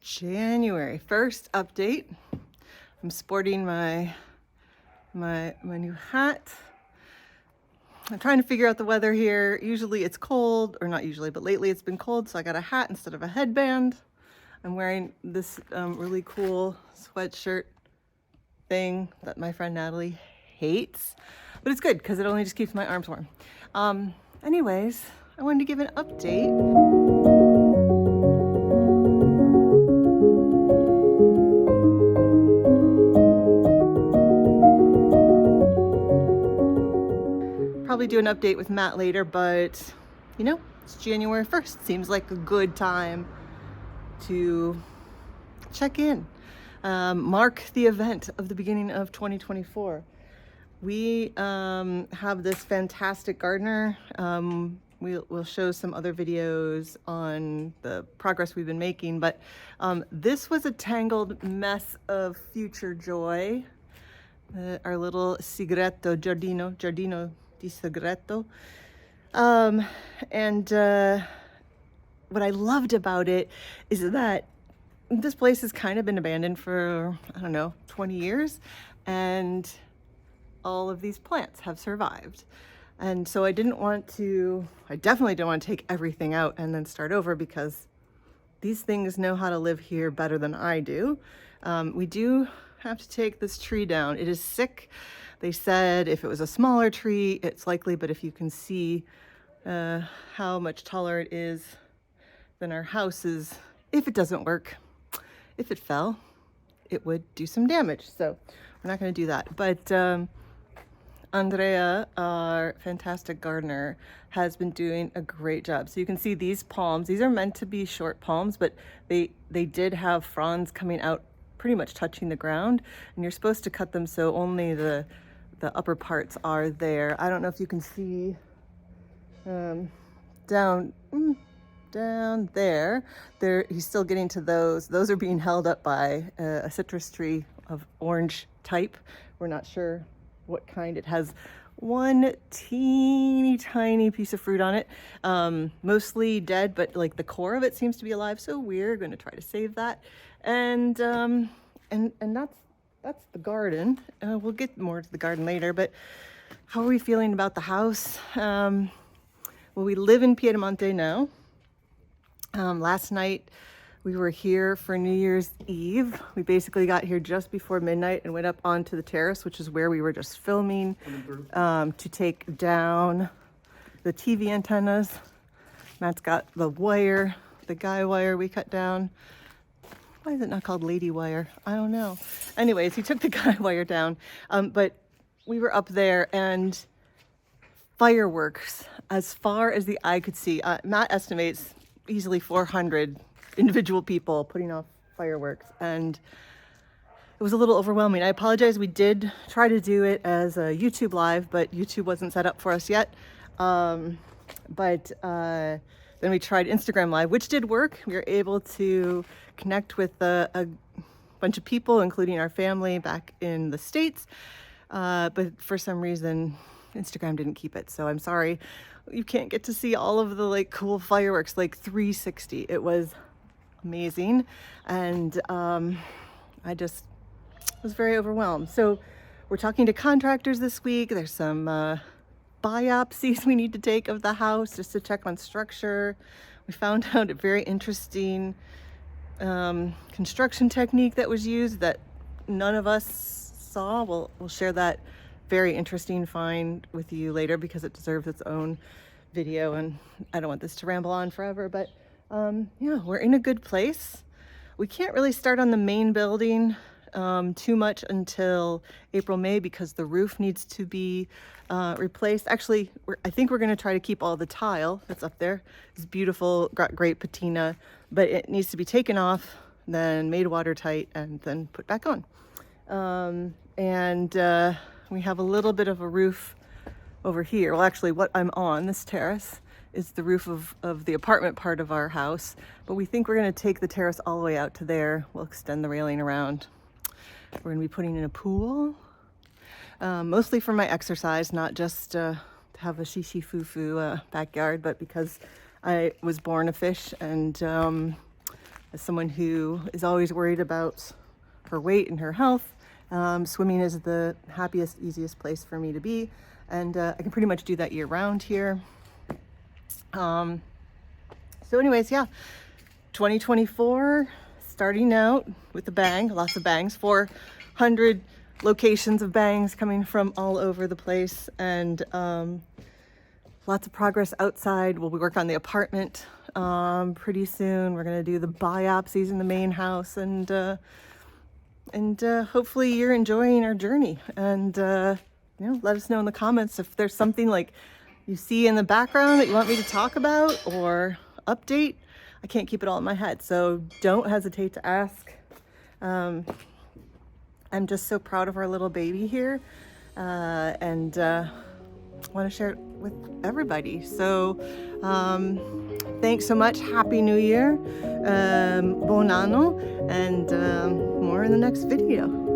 January 1st update. I'm sporting my new hat. I'm trying to figure out the weather here. Usually it's cold, or not usually, but lately it's been cold, so I got a hat instead of a headband. I'm wearing this really cool sweatshirt thing that my friend Natalie hates, but it's good because it only just keeps my arms warm. Anyways, I wanted to give an update. Probably do an update with Matt later, but you know, it's January 1st. Seems like a good time to check in, mark the event of the beginning of 2024. We have this fantastic gardener. We'll show some other videos on the progress we've been making, but this was a tangled mess of future joy. Our little giardino di segreto. What I loved about it is that this place has kind of been abandoned for, I don't know, 20 years, and all of these plants have survived. And so I definitely didn't want to take everything out and then start over, because these things know how to live here better than I do. We do have to take this tree down. It is sick. They said if it was a smaller tree, it's likely, but if you can see how much taller it is than our houses, if it doesn't work, if it fell, it would do some damage. So we're not going to do that. But Andrea, our fantastic gardener, has been doing a great job. So you can see these palms. These are meant to be short palms, but they did have fronds coming out pretty much touching the ground, and you're supposed to cut them so only the upper parts are there. I don't know if you can see down there. He's still getting to those. Those are being held up by a citrus tree of orange type. We're not sure what kind. It has one teeny tiny piece of fruit on it, mostly dead, but like the core of it seems to be alive, so we're going to try to save that. And that's the garden. We'll get more to the garden later, but how are we feeling about the house? Well, we live in Piedimonte now. Last night we were here for New Year's Eve. We basically got here just before midnight and went up onto the terrace, which is where we were just filming, to take down the TV antennas. Matt's got the wire, the guy wire we cut down. Why is it not called lady wire? I don't know. Anyways, he took the guy wire down, but we were up there, and fireworks as far as the eye could see. Matt estimates easily 400 individual people putting off fireworks, and it was a little overwhelming. I apologize. We did try to do it as a YouTube live, but YouTube wasn't set up for us yet. Then we tried Instagram Live, which did work. We were able to connect with a bunch of people, including our family back in the States. But for some reason, Instagram didn't keep it. So I'm sorry. You can't get to see all of the like cool fireworks, like 360. It was amazing. And I just was very overwhelmed. So we're talking to contractors this week. There's some biopsies we need to take of the house just to check on structure. We found out a very interesting construction technique that was used that none of us saw. We'll share that very interesting find with you later, because it deserves its own video, and I don't want this to ramble on forever, but yeah, we're in a good place. We can't really start on the main building too much until April, May, because the roof needs to be replaced. Actually, I think we're going to try to keep all the tile that's up there. It's beautiful, got great patina, but it needs to be taken off, then made watertight, and then put back on. We have a little bit of a roof over here. Well, actually, what I'm on, this terrace, is the roof of the apartment part of our house, but we think we're going to take the terrace all the way out to there. We'll extend the railing around. We're going to be putting in a pool, mostly for my exercise, not just to have a shishi foo-foo backyard, but because I was born a fish, and as someone who is always worried about her weight and her health, swimming is the happiest, easiest place for me to be. And I can pretty much do that year round here. So anyways, yeah, 2024, starting out with a bang, lots of bangs, 400 locations of bangs coming from all over the place, and lots of progress outside. We'll work on the apartment pretty soon. We're gonna do the biopsies in the main house, and hopefully you're enjoying our journey. And you know, let us know in the comments if there's something like you see in the background that you want me to talk about or update. I can't keep it all in my head, so don't hesitate to ask. I'm just so proud of our little baby here, and want to share it with everybody. So thanks so much. Happy New Year, buon anno, and more in the next video.